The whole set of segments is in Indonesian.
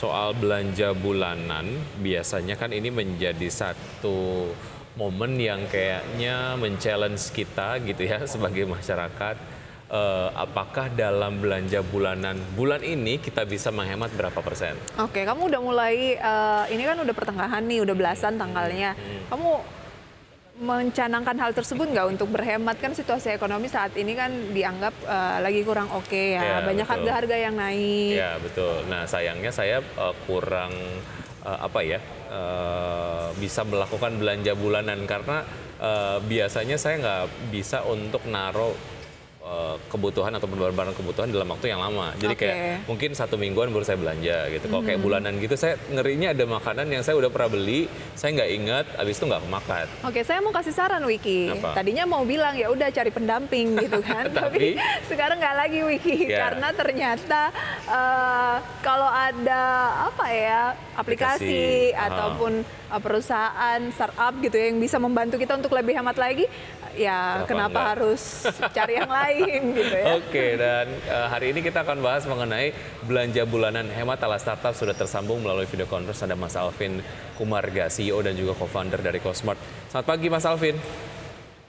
soal belanja bulanan, biasanya kan ini menjadi satu momen yang kayaknya men-challenge kita gitu ya sebagai masyarakat. Apakah dalam belanja bulanan bulan ini kita bisa menghemat berapa persen? Oke, kamu udah mulai, ini kan udah pertengahan nih, udah belasan tanggalnya. Kamu mencanangkan hal tersebut nggak untuk berhemat? Kan situasi ekonomi saat ini kan dianggap lagi kurang oke Ya, ya, banyak betul. harga-harga yang naik. Ya, betul. Nah, sayangnya saya kurang apa ya, bisa melakukan belanja bulanan karena biasanya saya nggak bisa untuk naruh kebutuhan atau barang kebutuhan dalam waktu yang lama. Jadi kayak Oke. mungkin 1 mingguan baru saya belanja gitu. Kalau kayak bulanan gitu saya ngerinya ada makanan yang saya udah pernah beli, saya nggak ingat, habis itu nggak kemakan. Oke, saya mau kasih saran Wiki. Apa? Tadinya mau bilang ya udah cari pendamping gitu kan, tapi Tapi sekarang nggak lagi Wiki Ya. karena ternyata kalau ada apa ya aplikasi Aplikasi, ataupun perusahaan startup gitu ya yang bisa membantu kita untuk lebih hemat lagi, ya Kenapa kenapa enggak? harus cari yang lain gitu ya? Oke, dan hari ini kita akan bahas mengenai belanja bulanan hemat ala startup. Sudah tersambung melalui video conference ada Mas Alvin Kumarga, CEO dan juga co-founder dari Cosmart. Selamat pagi Mas Alvin.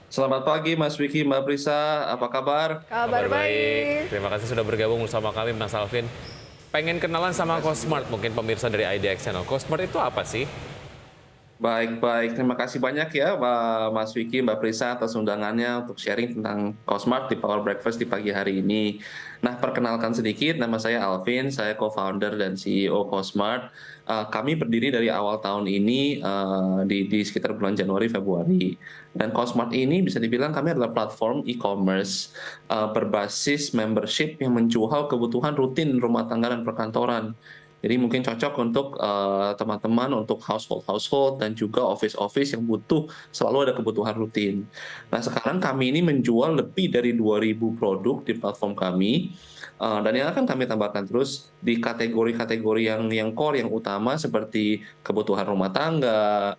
Selamat pagi Mas Wiki, Mbak Prisa, apa kabar? Kabar baik. Terima kasih sudah bergabung bersama kami Mas Alvin. Pengen kenalan sama Cosmart, mungkin pemirsa dari IDX Channel. Cosmart itu apa sih? Baik, terima kasih banyak ya Mas Wiki, Mbak Prisa atas undangannya untuk sharing tentang Cosmart di Power Breakfast di pagi hari ini. Nah, perkenalkan sedikit, nama saya Alvin, saya co-founder dan CEO Cosmart. Kami berdiri dari awal tahun ini di sekitar bulan Januari Februari. Dan Cosmart ini bisa dibilang kami adalah platform e-commerce berbasis membership yang menjual kebutuhan rutin rumah tangga dan perkantoran. Jadi mungkin cocok untuk teman-teman, untuk household dan juga office yang butuh selalu ada kebutuhan rutin. Nah, sekarang kami ini menjual lebih dari 2.000 produk di platform kami, dan yang akan kami tambahkan terus di kategori-kategori yang core, yang utama seperti kebutuhan rumah tangga,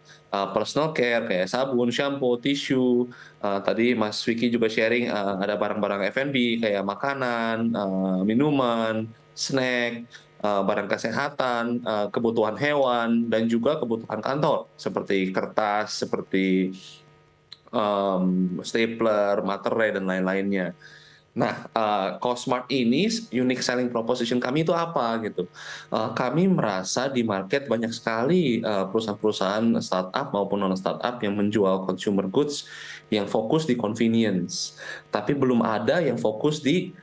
personal care kayak sabun, shampoo, tisu. Tadi Mas Wiki juga sharing ada barang-barang F&B kayak makanan, minuman, snack, barang kesehatan, kebutuhan hewan, dan juga kebutuhan kantor seperti kertas, seperti stapler, materai, dan lain-lainnya. Nah, Cosmart ini unique selling proposition kami itu apa gitu? Kami merasa di market banyak sekali perusahaan-perusahaan startup maupun non startup yang menjual consumer goods yang fokus di convenience, tapi belum ada yang fokus di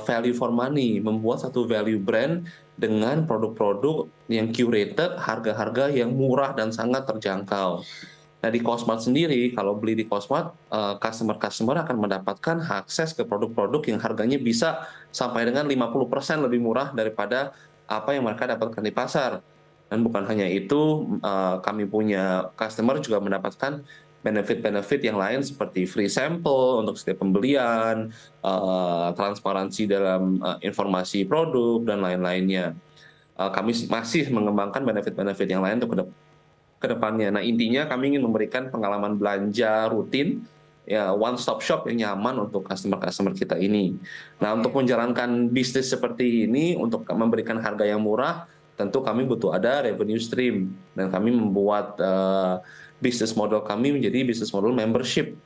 value for money, membuat satu value brand dengan produk-produk yang curated, harga-harga yang murah dan sangat terjangkau. Nah, di Cosmart sendiri, kalau beli di Cosmart, customer-customer akan mendapatkan akses ke produk-produk yang harganya bisa sampai dengan 50% lebih murah daripada apa yang mereka dapatkan di pasar. Dan bukan hanya itu, kami punya customer juga mendapatkan benefit-benefit yang lain seperti free sample untuk setiap pembelian, transparansi dalam informasi produk, dan lain-lainnya. Kami masih mengembangkan benefit-benefit yang lain untuk ke depannya. Nah, intinya kami ingin memberikan pengalaman belanja rutin, ya one stop shop yang nyaman untuk customer-customer kita ini. Nah, untuk menjalankan bisnis seperti ini, untuk memberikan harga yang murah, tentu kami butuh ada revenue stream. Dan kami membuat bisnis model kami menjadi bisnis model membership.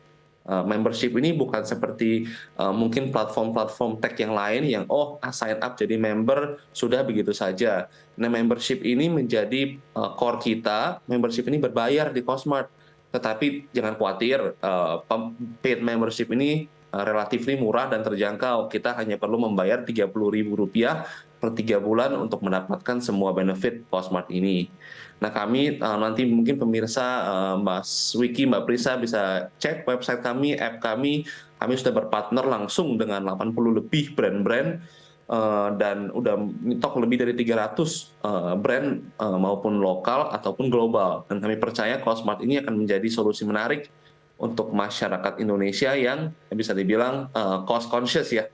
Membership ini bukan seperti mungkin platform-platform tech yang lain yang sign up jadi member sudah begitu saja. Nah, membership ini menjadi core kita. Membership ini berbayar di Cosmart, tetapi jangan khawatir, paid membership ini relatif murah dan terjangkau. Kita hanya perlu membayar Rp30.000 per 3 bulan untuk mendapatkan semua benefit Cosmart ini. Nah, kami nanti mungkin pemirsa, Mas Wiki, Mbak Prisa bisa cek website kami, app kami. Kami sudah berpartner langsung dengan 80 lebih brand-brand, dan udah nyetok lebih dari 300 brand, maupun lokal ataupun global. Dan kami percaya Cosmart ini akan menjadi solusi menarik untuk masyarakat Indonesia yang bisa dibilang cost conscious ya.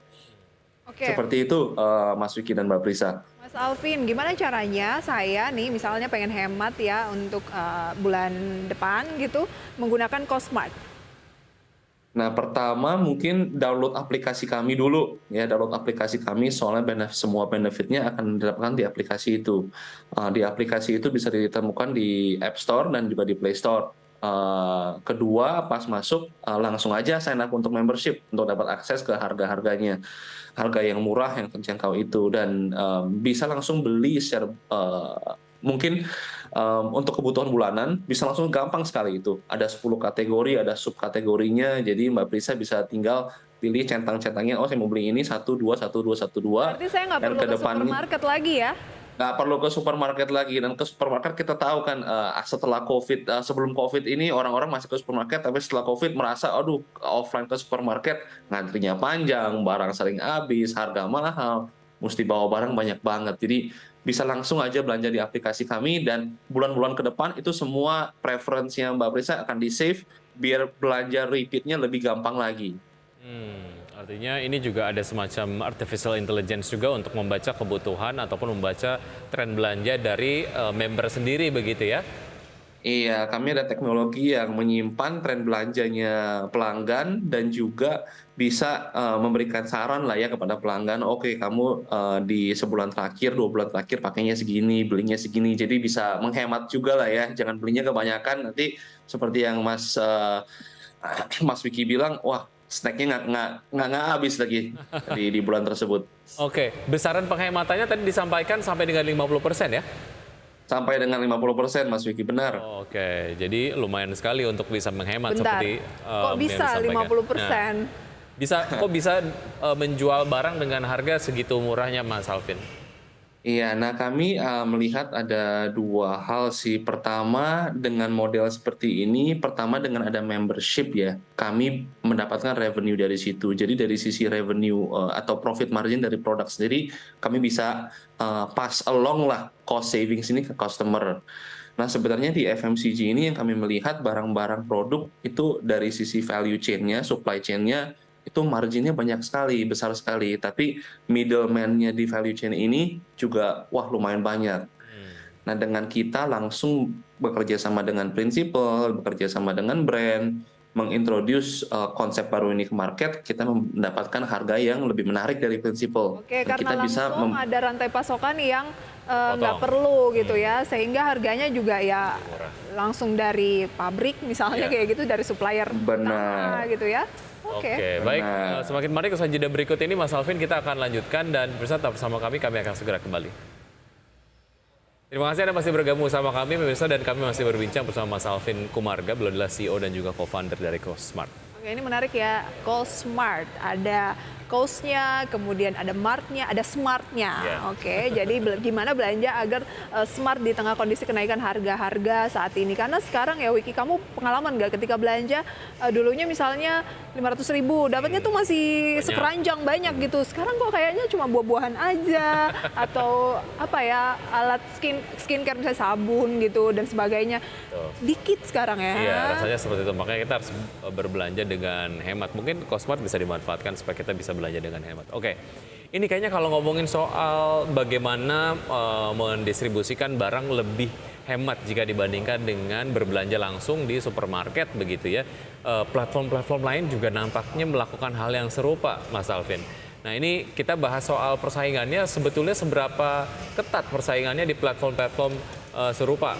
Oke. Seperti itu, Mas Wiki dan Mbak Prisa. Mas Alvin, gimana caranya saya nih misalnya pengen hemat ya untuk bulan depan gitu menggunakan Cosmart? Nah, pertama mungkin download aplikasi kami dulu, ya download aplikasi kami soalnya semua benefitnya akan didapatkan di aplikasi itu. Di aplikasi itu bisa ditemukan di App Store dan juga di Play Store. Kedua, pas masuk langsung aja sign up untuk membership untuk dapat akses ke harga-harganya, harga yang murah yang terjangkau itu dan bisa langsung beli secara mungkin untuk kebutuhan bulanan bisa langsung gampang sekali itu. Ada 10 kategori, ada subkategorinya. Jadi Mbak Prisa bisa tinggal pilih centang-centangnya, oh saya mau beli ini 1, 2, 1, 2, 1, 2. Berarti saya nggak Dan perlu ke ke depannya supermarket lagi ya? nggak perlu ke supermarket lagi. Dan ke supermarket kita tahu kan setelah COVID, sebelum COVID ini orang-orang masih ke supermarket, tapi setelah COVID merasa, aduh offline ke supermarket ngantrinya panjang, barang sering habis, harga mahal, mesti bawa barang banyak banget. Jadi bisa langsung aja belanja di aplikasi kami dan bulan-bulan ke depan itu semua preferensinya Mbak Prisa akan di-save biar belanja repeatnya lebih gampang lagi. Artinya ini juga ada semacam artificial intelligence juga untuk membaca kebutuhan ataupun membaca tren belanja dari member sendiri begitu ya? Iya, kami ada teknologi yang menyimpan tren belanjanya pelanggan dan juga bisa memberikan saran lah ya kepada pelanggan. Oke, kamu di sebulan terakhir, 2 bulan terakhir pakainya segini, belinya segini. Jadi bisa menghemat juga lah ya. Jangan belinya kebanyakan. Nanti seperti yang Mas Wiki bilang, wah snacknya nggak habis lagi di bulan tersebut. Oke, besaran penghematannya tadi disampaikan sampai dengan 50% ya? Sampai dengan 50% Mas Wiki, benar. Oke, jadi lumayan sekali untuk bisa menghemat Bentar, seperti kok yang bisa disampaikan. 50%? Kok bisa menjual barang dengan harga segitu murahnya Mas Alvin? Iya, nah kami melihat ada 2 hal sih. Pertama, dengan model seperti ini, pertama dengan ada membership ya, kami mendapatkan revenue dari situ. Jadi dari sisi revenue atau profit margin dari produk sendiri, kami bisa pass along lah cost savings ini ke customer. Nah, sebenarnya di FMCG ini yang kami melihat barang-barang produk itu dari sisi value chain-nya, supply chain-nya, itu marginnya banyak sekali, besar sekali. Tapi middleman-nya di value chain ini juga, wah lumayan banyak. Nah, dengan kita langsung bekerja sama dengan principal, bekerja sama dengan brand, mengintroduce konsep baru ini ke market, kita mendapatkan harga yang lebih menarik dari principal. Oke, Dan karena kita bisa langsung ada rantai pasokan yang nggak Potong. perlu gitu ya, sehingga harganya juga ya langsung dari pabrik misalnya Iya. kayak gitu, dari supplier Benar. utama gitu ya. Oke, baik. Semakin menarik usaha jeda berikut ini Mas Alvin kita akan lanjutkan dan pemirsa tetap bersama kami akan segera kembali. Terima kasih Anda masih bergabung sama kami pemirsa dan kami masih berbincang bersama Mas Alvin Kumarga, beliau adalah CEO dan juga co-founder dari CoSmart. Oke, ini menarik ya, CoSmart. Ada Cost-nya, kemudian ada Mart-nya, ada Smart-nya. Yeah. Oke, jadi gimana belanja agar smart di tengah kondisi kenaikan harga-harga saat ini. Karena sekarang ya Wiki, kamu pengalaman nggak ketika belanja dulunya misalnya 500.000, dapatnya tuh masih Banyak. sekeranjang banyak gitu. Sekarang kok kayaknya cuma buah-buahan aja atau apa ya, alat skincare misalnya sabun gitu dan sebagainya. Dikit sekarang ya. Iya, rasanya seperti itu. Makanya kita harus berbelanja dengan hemat. Mungkin CoSmart bisa dimanfaatkan supaya kita bisa belanja dengan hemat. Oke, ini kayaknya kalau ngomongin soal bagaimana mendistribusikan barang lebih hemat jika dibandingkan dengan berbelanja langsung di supermarket begitu ya. Platform-platform lain juga nampaknya melakukan hal yang serupa, Mas Alvin. Nah ini kita bahas soal persaingannya, sebetulnya seberapa ketat persaingannya di platform-platform serupa?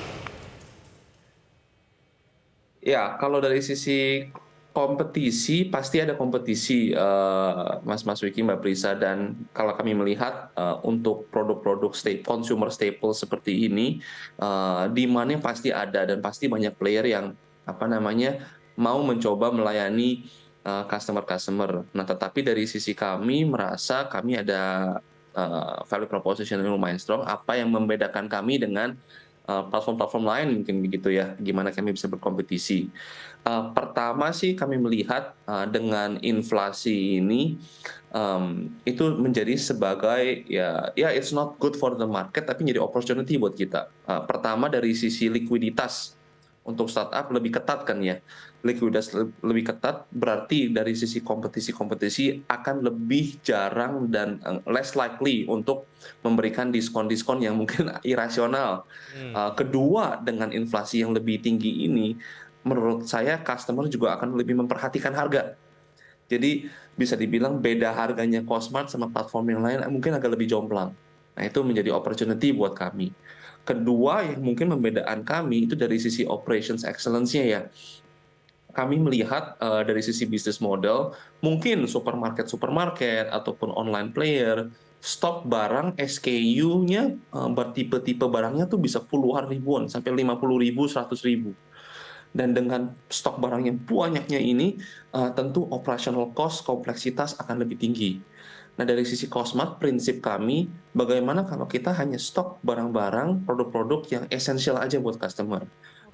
Ya, kalau dari sisi kompetisi, pasti ada kompetisi, Mas Wiki, Mbak Prisa. Dan kalau kami melihat untuk produk-produk consumer staple seperti ini, demand-nya pasti ada dan pasti banyak player yang mau mencoba melayani customer-customer. Nah, tetapi dari sisi kami merasa kami ada value proposition yang lumayan strong. Apa yang membedakan kami dengan platform-platform lain mungkin begitu ya, gimana kami bisa berkompetisi. Pertama sih kami melihat dengan inflasi ini itu menjadi sebagai ya it's not good for the market tapi jadi opportunity buat kita. Pertama dari sisi likuiditas untuk startup lebih ketat kan ya. Likuiditas lebih ketat berarti dari sisi kompetisi akan lebih jarang dan less likely untuk memberikan diskon-diskon yang mungkin irasional. Kedua, dengan inflasi yang lebih tinggi ini, menurut saya customer juga akan lebih memperhatikan harga. Jadi bisa dibilang beda harganya Cosmart sama platform yang lain mungkin agak lebih jomplang. Nah, itu menjadi opportunity buat kami. Kedua yang mungkin membedakan kami itu dari sisi operations excellence-nya ya. Kami melihat dari sisi bisnis model, mungkin supermarket-supermarket ataupun online player, stok barang SKU-nya bertipe-tipe barangnya tuh bisa puluhan ribuan sampai 50.000, 100.000. Dan dengan stok barang yang banyaknya ini, tentu operational cost, kompleksitas akan lebih tinggi. Nah, dari sisi Cosmart, prinsip kami, bagaimana kalau kita hanya stok barang-barang, produk-produk yang esensial aja buat customer.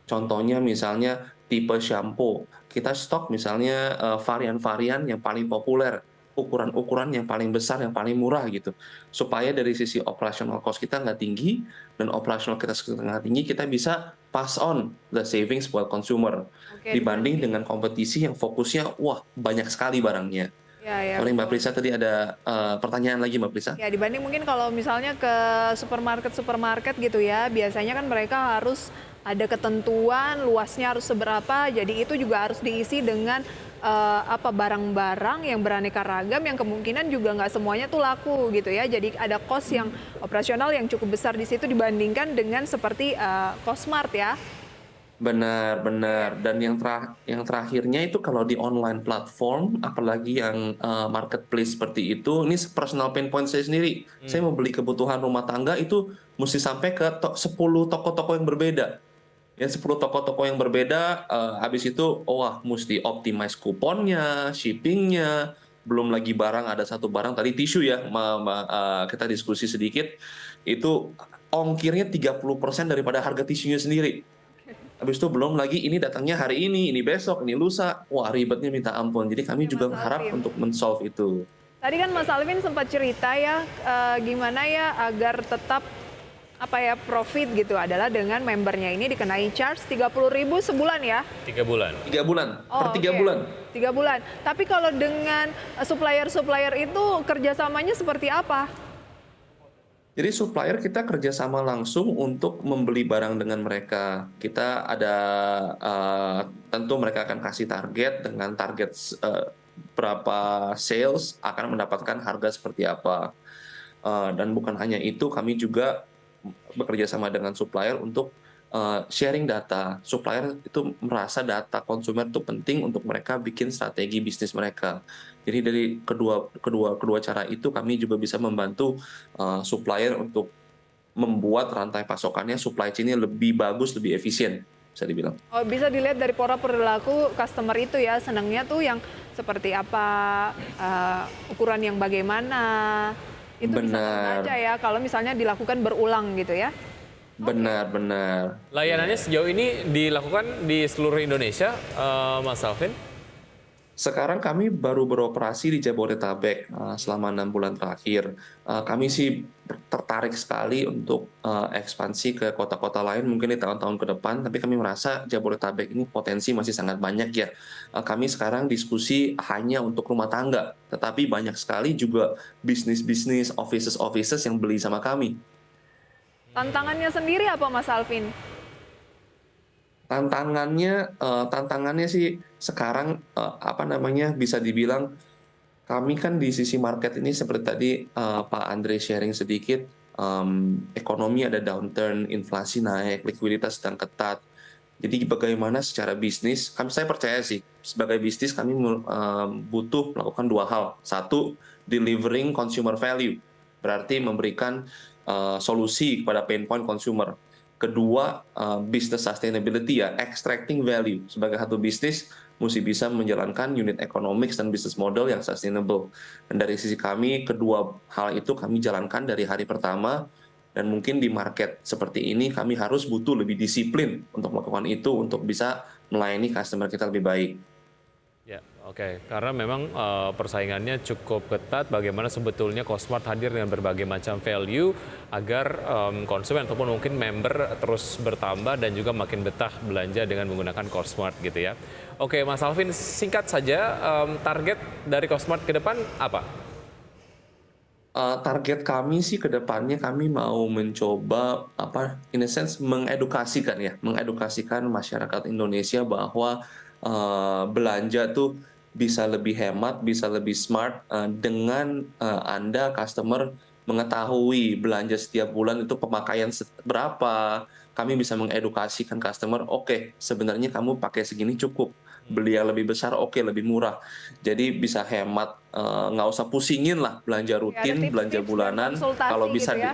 Contohnya misalnya tipe shampoo, kita stok misalnya varian-varian yang paling populer, ukuran-ukuran yang paling besar, yang paling murah gitu. Supaya dari sisi operational cost kita nggak tinggi, dan operational kita nggak tinggi, kita bisa pass on the savings buat consumer. Oke, Dibanding dengan kompetisi yang fokusnya, wah banyak sekali barangnya. ya, ya, Sorry Mbak betul. Prisa, tadi ada pertanyaan lagi Mbak Prisa? Ya, dibanding mungkin kalau misalnya ke supermarket-supermarket gitu ya, biasanya kan mereka harus ada ketentuan luasnya harus seberapa, jadi itu juga harus diisi dengan apa barang-barang yang beraneka ragam yang kemungkinan juga nggak semuanya tuh laku gitu ya. Jadi ada cost yang operasional yang cukup besar di situ dibandingkan dengan seperti Cosmart ya. Benar, benar. Dan yang terakhirnya itu kalau di online platform, apalagi yang marketplace seperti itu, ini personal pain point saya sendiri. Saya mau beli kebutuhan rumah tangga itu mesti sampai ke 10 toko-toko yang berbeda. Ya, 10 toko-toko yang berbeda, habis itu, wah, mesti optimize kuponnya, shippingnya, belum lagi barang, ada satu barang tadi tisu ya, kita diskusi sedikit, itu ongkirnya 30% daripada harga tisunya sendiri. Habis itu belum lagi ini datangnya hari ini besok, ini lusa. Wah, ribetnya minta ampun. Jadi kami Oke, juga Mas berharap Alvin. untuk men-solve itu. Tadi kan Mas Alvin sempat cerita ya gimana ya agar tetap apa ya profit gitu adalah dengan membernya ini dikenai charge 30.000 sebulan ya. 3 bulan. 3 bulan, per Oh, 3 bulan. 3 bulan. Tapi kalau dengan supplier-supplier itu kerjasamanya seperti apa? Jadi supplier kita kerjasama langsung untuk membeli barang dengan mereka. Kita ada tentu mereka akan kasih target dengan target berapa sales akan mendapatkan harga seperti apa. Dan bukan hanya itu, kami juga bekerja sama dengan supplier untuk sharing data. Supplier itu merasa data konsumen itu penting untuk mereka bikin strategi bisnis mereka. Jadi dari kedua cara itu kami juga bisa membantu supplier untuk membuat rantai pasokannya, supply chain-nya lebih bagus, lebih efisien, bisa dibilang. Oh, bisa dilihat dari pola perilaku customer itu ya, senangnya tuh yang seperti apa, ukuran yang bagaimana, itu bisa terbaca Benar, ya kalau misalnya dilakukan berulang gitu ya. benar. Layanannya sejauh ini dilakukan di seluruh Indonesia, Mas Alvin? Sekarang kami baru beroperasi di Jabodetabek selama 6 bulan terakhir. Kami sih tertarik sekali untuk ekspansi ke kota-kota lain mungkin di tahun-tahun ke depan, tapi kami merasa Jabodetabek ini potensi masih sangat banyak ya. Kami sekarang diskusi hanya untuk rumah tangga, tetapi banyak sekali juga bisnis-bisnis, offices-offices yang beli sama kami. Tantangannya sendiri apa Mas Alvin? Tantangannya sih sekarang apa namanya bisa dibilang kami kan di sisi market ini seperti tadi Pak Andre sharing sedikit, ekonomi ada downturn, inflasi naik, likuiditas sedang ketat. Jadi bagaimana secara bisnis, saya percaya sih sebagai bisnis kami butuh melakukan dua hal. Satu, delivering consumer value, berarti memberikan solusi kepada pain point consumer. Kedua, business sustainability ya, extracting value. Sebagai satu bisnis, mesti bisa menjalankan unit economics dan business model yang sustainable. Dan dari sisi kami, kedua hal itu kami jalankan dari hari pertama, dan mungkin di market seperti ini kami harus butuh lebih disiplin untuk melakukan itu, untuk bisa melayani customer kita lebih baik. Ya, oke. Karena memang persaingannya cukup ketat. Bagaimana sebetulnya Cosmart hadir dengan berbagai macam value agar konsumen ataupun mungkin member terus bertambah dan juga makin betah belanja dengan menggunakan Cosmart gitu ya. Oke, Mas Alvin, singkat saja target dari Cosmart ke depan apa? Target kami sih ke depannya kami mau mencoba in a sense mengedukasikan masyarakat Indonesia bahwa belanja tuh bisa lebih hemat, bisa lebih smart dengan Anda customer mengetahui belanja setiap bulan itu pemakaian berapa. Kami bisa mengedukasikan customer, oke, sebenarnya kamu pakai segini cukup. Beli yang lebih besar, oke, lebih murah. Jadi bisa hemat, nggak usah pusingin lah belanja Ya, ada rutin, tips-tips belanja dan bulanan. konsultasi Kalau bisa, gitu ya.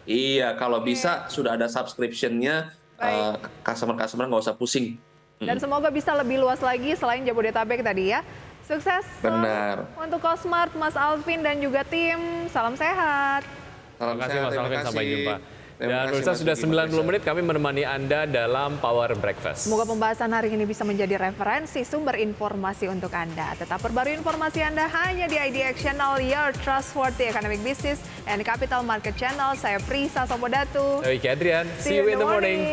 iya, kalau Oke, bisa sudah ada subscription-nya, baik. customer-customer nggak usah pusing. Dan Mm, semoga bisa lebih luas lagi selain Jabodetabek tadi ya. Sukses benar. untuk Cosmart, Mas Alvin dan juga tim. Salam sehat. Salam Terima kasih sehat, Mas terima Alvin, sampai kasih. jumpa. Terima Dan kasih, pemirsa Mas sudah Nugi, Mas 90 Reza. menit kami menemani Anda dalam Power Breakfast. Semoga pembahasan hari ini bisa menjadi referensi sumber informasi untuk Anda. Tetap perbarui informasi Anda hanya di IDX Channel, Your Trustworthy Economic Business and Capital Market Channel. Saya Prisa Sopodatu. Saya Wiki Adrian, see you in the morning.